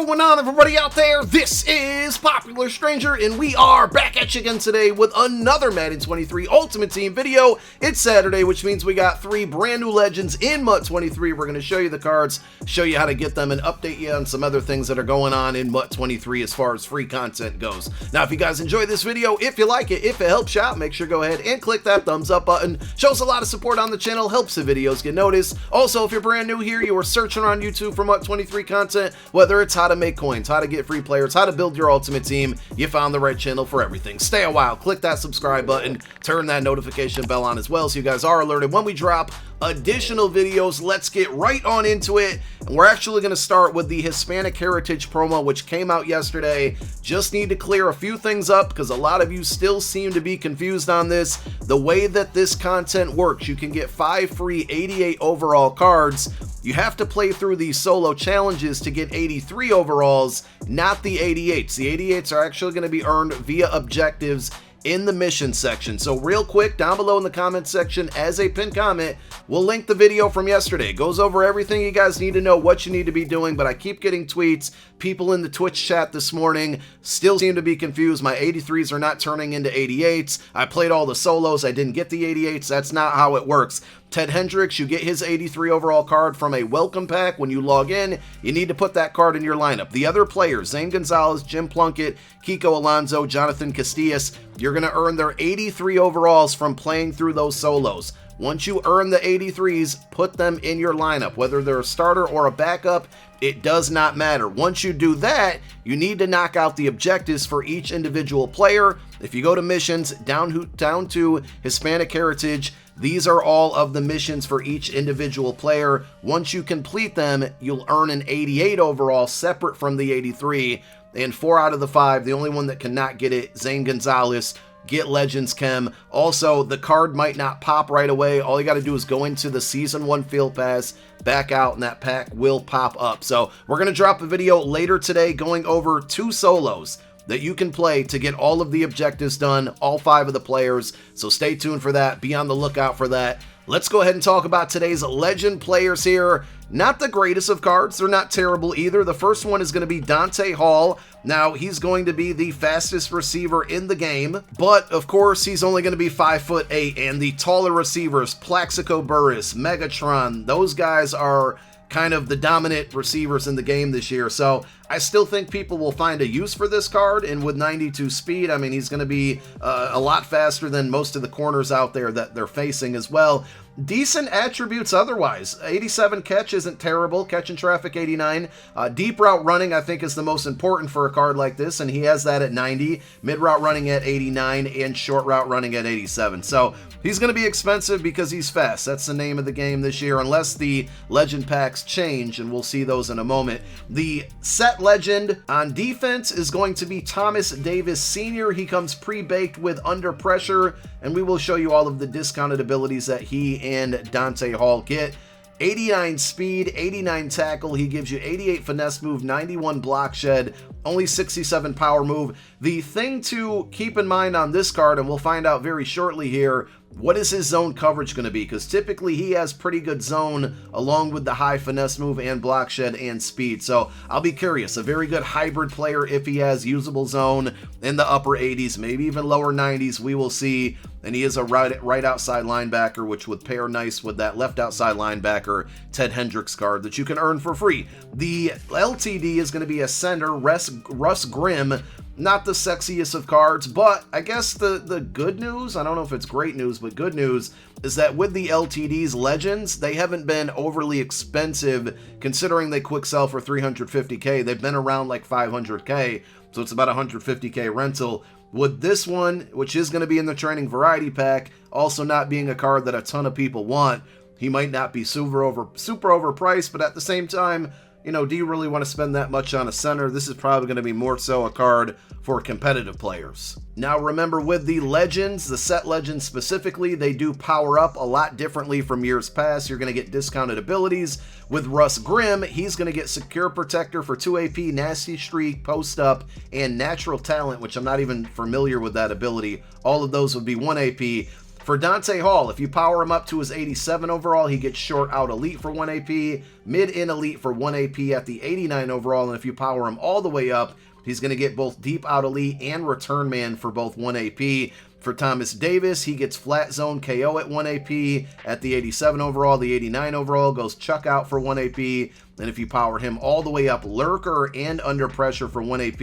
going on, everybody out there? This is Popular Stranger, and we are back at you again today with another Madden 23 Ultimate Team video. It's Saturday, which means we got 3 brand new legends in MUT 23. We're going to show you the cards, show you how to get them, and update you on some other things that are going on in MUT 23 as far as free content goes. Now, if you guys enjoy this video, if you like it, if it helps you out, make sure to go ahead and click that thumbs up button. Shows a lot of support on the channel, helps the videos get noticed. Also, if you're brand new here, you are searching around YouTube for MUT 23 content, whether it's how to make coins, how to get free players, how to build your ultimate team, you found the right channel for everything. Stay a while, click that subscribe button, turn that notification bell on as well so you guys are alerted when we drop additional videos. Let's get right on into it. And we're actually going to start with the Hispanic Heritage promo, which came out yesterday. Just need to clear a few things up because a lot of you still seem to be confused on this. The way that this content works, you can get 5 free 88 overall cards. You have to play through these solo challenges to get 83 overalls, not the 88s. The 88s are actually going to be earned via objectives in the mission section. So real quick, down below in the comment section as a pinned comment, we'll link the video from yesterday. It goes over everything you guys need to know, what you need to be doing, but I keep getting tweets. People in the Twitch chat this morning still seem to be confused. My 83s are not turning into 88s. I played all the solos. I didn't get the 88s. That's not how it works. Ted Hendricks, you get his 83 overall card from a welcome pack. When you log in, you need to put that card in your lineup. The other players, Zane Gonzalez, Jim Plunkett, Kiko Alonso, Jonathan Castillas, you're going to earn their 83 overalls from playing through those solos. Once you earn the 83s, put them in your lineup. Whether they're a starter or a backup, it does not matter. Once you do that, you need to knock out the objectives for each individual player. If you go to missions, down to Hispanic Heritage, these are all of the missions for each individual player. Once you complete them, you'll earn an 88 overall separate from the 83. And 4 out of the 5, the only one that cannot get it, Zane Gonzalez, get Legends Chem. Also, the card might not pop right away. All you got to do is go into the Season 1 Field Pass, back out, and that pack will pop up. So we're going to drop a video later today going over 2 solos that you can play to get all of the objectives done, all 5 of the players. So stay tuned for that. Be on the lookout for that. Let's go ahead and talk about today's legend players here. Not the greatest of cards. They're not terrible either. The first one is going to be Dante Hall. Now, he's going to be the fastest receiver in the game, but of course, he's only going to be 5'8", and the taller receivers, Plaxico Burress, Megatron, those guys are kind of the dominant receivers in the game this year. So I still think people will find a use for this card, and with 92 speed, I mean, he's going to be a lot faster than most of the corners out there that they're facing as well. Decent attributes otherwise. 87 catch isn't terrible. Catch in traffic 89. Deep route running I think is the most important for a card like this, and he has that at 90. Mid route running at 89 and short route running at 87. So he's going to be expensive because he's fast. That's the name of the game this year, unless the legend packs change, and we'll see those in a moment. The set legend on defense is going to be Thomas Davis Sr. He comes pre-baked with Under Pressure, and we will show you all of the discounted abilities that he and Dante Hall get. 89 speed, 89 tackle, he gives you 88 finesse move, 91 block shed, only 67 power move. The thing to keep in mind on this card, and we'll find out very shortly here, what is his zone coverage going to be? Because typically he has pretty good zone along with the high finesse move and block shed and speed. So I'll be curious. A very good hybrid player if he has usable zone in the upper 80s, maybe even lower 90s. We will see. And he is a right outside linebacker, which would pair nice with that left outside linebacker Ted Hendricks card that you can earn for free. The LTD is going to be a center, Russ Grimm. Not the sexiest of cards, but I guess the good news, I don't know if it's great news, but good news is that with the LTD's Legends, they haven't been overly expensive considering they quick sell for 350k. They've been around like 500k, so it's about 150k rental. With this one, which is going to be in the training variety pack, also not being a card that a ton of people want, he might not be super overpriced, but at the same time, you know, do you really want to spend that much on a center? This is probably going to be more so a card for competitive players. Now remember, with the Legends, the set Legends specifically, they do power up a lot differently from years past. You're going to get discounted abilities. With Russ Grimm, he's going to get Secure Protector for 2 AP, Nasty Streak, Post Up, and Natural Talent, which I'm not even familiar with that ability. All of those would be 1 AP. For Dante Hall, if you power him up to his 87 overall, he gets short out elite for 1 AP, mid in elite for 1 AP at the 89 overall, and if you power him all the way up, he's going to get both deep out elite and return man for both 1 AP. For Thomas Davis, he gets flat zone KO at 1 AP at the 87 overall. The 89 overall goes chuck out for 1 AP. And if you power him all the way up, lurker and under pressure for 1 AP.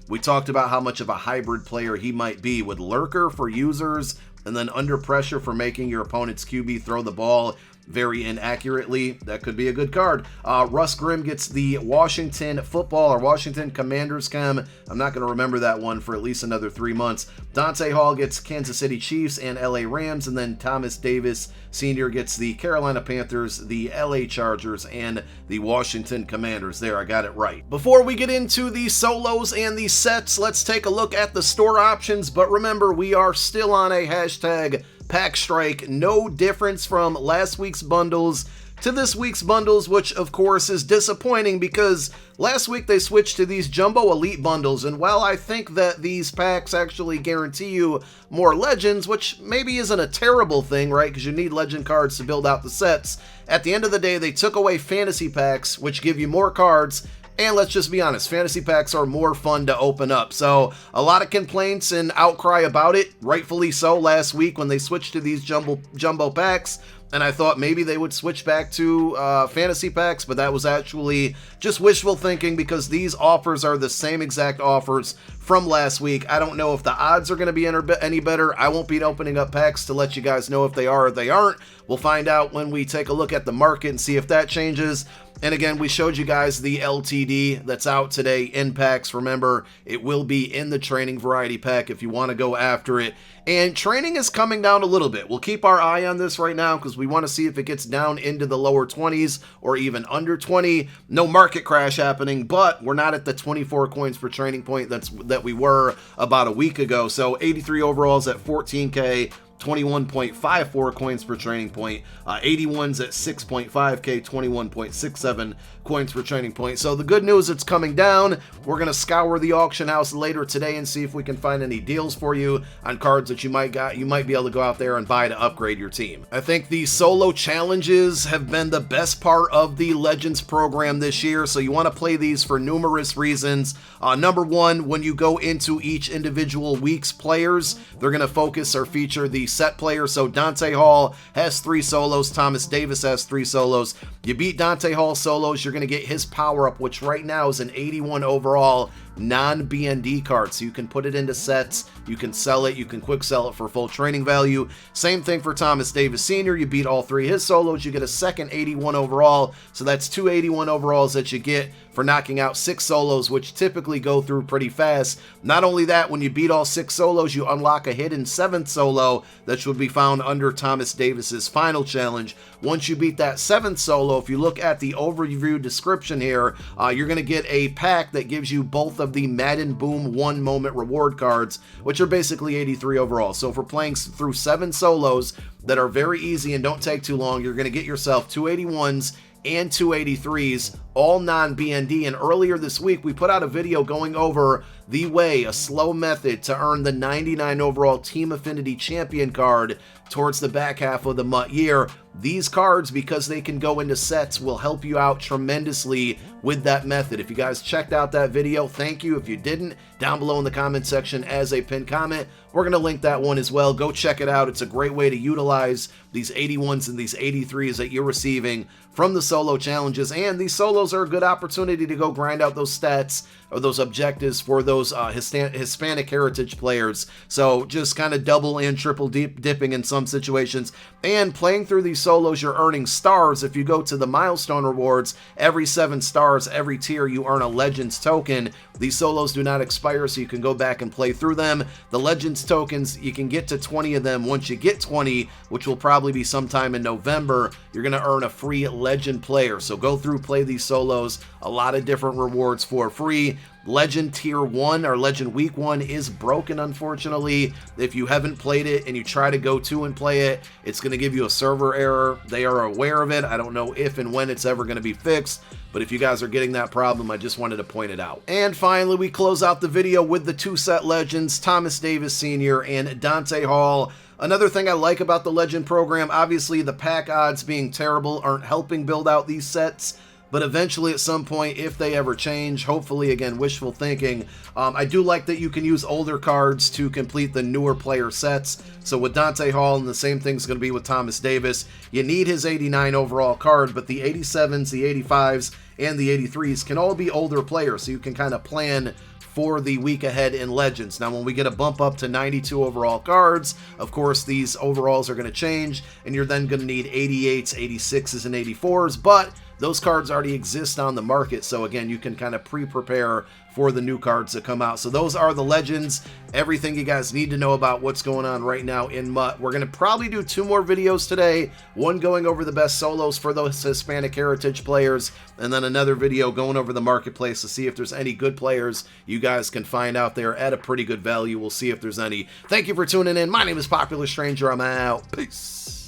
We talked about how much of a hybrid player he might be with lurker for users and then under pressure for making your opponent's QB throw the ball very inaccurately. That could be a good card. Russ Grimm gets the Washington football or Washington Commanders chem. I'm not going to remember that one for at least another 3 months. Dante Hall gets Kansas City Chiefs and LA Rams, and then Thomas Davis Sr. gets the Carolina Panthers, the LA Chargers, and the Washington Commanders. There, I got it right. Before we get into the solos and the sets, let's take a look at the store options, but remember, we are still on a hashtag pack strike. No difference from last week's bundles to this week's bundles, which of course is disappointing because last week they switched to these jumbo elite bundles, and while I think that these packs actually guarantee you more legends, which maybe isn't a terrible thing, right, because you need legend cards to build out the sets, at the end of the day they took away fantasy packs, which give you more cards. And let's just be honest, fantasy packs are more fun to open up. So a lot of complaints and outcry about it, rightfully so, last week when they switched to these jumbo packs. And I thought maybe they would switch back to fantasy packs, but that was actually just wishful thinking because these offers are the same exact offers from last week. I don't know if the odds are going to be any better. I won't be opening up packs to let you guys know if they are or they aren't. We'll find out when we take a look at the market and see if that changes. And again, we showed you guys the LTD that's out today in packs. Remember, it will be in the training variety pack if you want to go after it. And training is coming down a little bit. We'll keep our eye on this right now because we want to see if it gets down into the lower 20s or even under 20. No market crash happening, but we're not at the 24 coins per training point that we were about a week ago. So 83 overalls at 14K. 21.54 coins per training point, 81s at 6.5k, 21.67 coins per training point. So the good news, it's coming down. We're going to scour the auction house later today and see if we can find any deals for you on cards that you might be able to go out there and buy to upgrade your team. I think the solo challenges have been the best part of the Legends program this year, so you want to play these for numerous reasons. Number one, when you go into each individual week's players, they're going to focus or feature the set player. So Dante Hall has 3 solos, Thomas Davis has 3 solos. You beat Dante Hall solos, you're going to get his power up, which right now is an 81 overall non-BND card, so you can put it into sets, you can sell it, you can quick sell it for full training value. Same thing for Thomas Davis Sr. You beat all 3 his solos, you get a second 81 overall, so that's 2 81 overalls that you get for knocking out 6 solos, which typically go through pretty fast. Not only that, when you beat all 6 solos, you unlock a hidden 7th solo that should be found under Thomas Davis's final challenge. Once you beat that 7th solo, if you look at the overview description here, you're going to get a pack that gives you both of the Madden Boom 1 moment reward cards, which are basically 83 overall. So if we're playing through 7 solos that are very easy and don't take too long, you're going to get yourself 2 81s and 2 83s, all non-BND. And earlier this week, we put out a video going over the way, a slow method to earn the 99 overall Team Affinity Champion card towards the back half of the MUT year. These cards, because they can go into sets, will help you out tremendously with that method. If you guys checked out that video, thank you. If you didn't, down below in the comment section as a pinned comment, we're going to link that one as well. Go check it out. It's a great way to utilize these 81s and these 83s that you're receiving from the solo challenges. And these solos are a good opportunity to go grind out those stats or those objectives for those Hispanic Heritage players. So just kind of double and triple dipping in some situations. And playing through these solos, you're earning stars. If you go to the milestone rewards, every 7 stars, every tier, you earn a Legends token. These solos do not expire, so you can go back and play through them. The Legends tokens, you can get to 20 of them. Once you get 20, which will probably be sometime in November, you're going to earn a free Legend player. So go through, play these solos. A lot of different rewards for free. Legend Tier 1 or Legend Week 1 is broken, unfortunately. If you haven't played it and you try to go to and play it, it's going to give you a server error. They are aware of it. I don't know if and when it's ever going to be fixed, but if you guys are getting that problem, I just wanted to point it out. And finally, we close out the video with the 2 set Legends, Thomas Davis Sr. and Dante Hall. Another thing I like about the Legend program, obviously the pack odds being terrible aren't helping build out these sets, but eventually at some point, if they ever change, hopefully, again, wishful thinking, I do like that you can use older cards to complete the newer player sets. So with Dante Hall, and the same thing's going to be with Thomas Davis, you need his 89 overall card, but the 87s, the 85s, and the 83s can all be older players, so you can kind of plan for the week ahead in Legends. Now, when we get a bump up to 92 overall cards, of course, these overalls are going to change, and you're then going to need 88s, 86s, and 84s, but those cards already exist on the market, so again, you can kind of pre-prepare for the new cards that come out. So those are the Legends, everything you guys need to know about what's going on right now in MUT. We're going to probably do 2 more videos today, one going over the best solos for those Hispanic Heritage players, and then another video going over the marketplace to see if there's any good players you guys can find out there at a pretty good value. We'll see if there's any. Thank you for tuning in. My name is Popular Stranger. I'm out. Peace.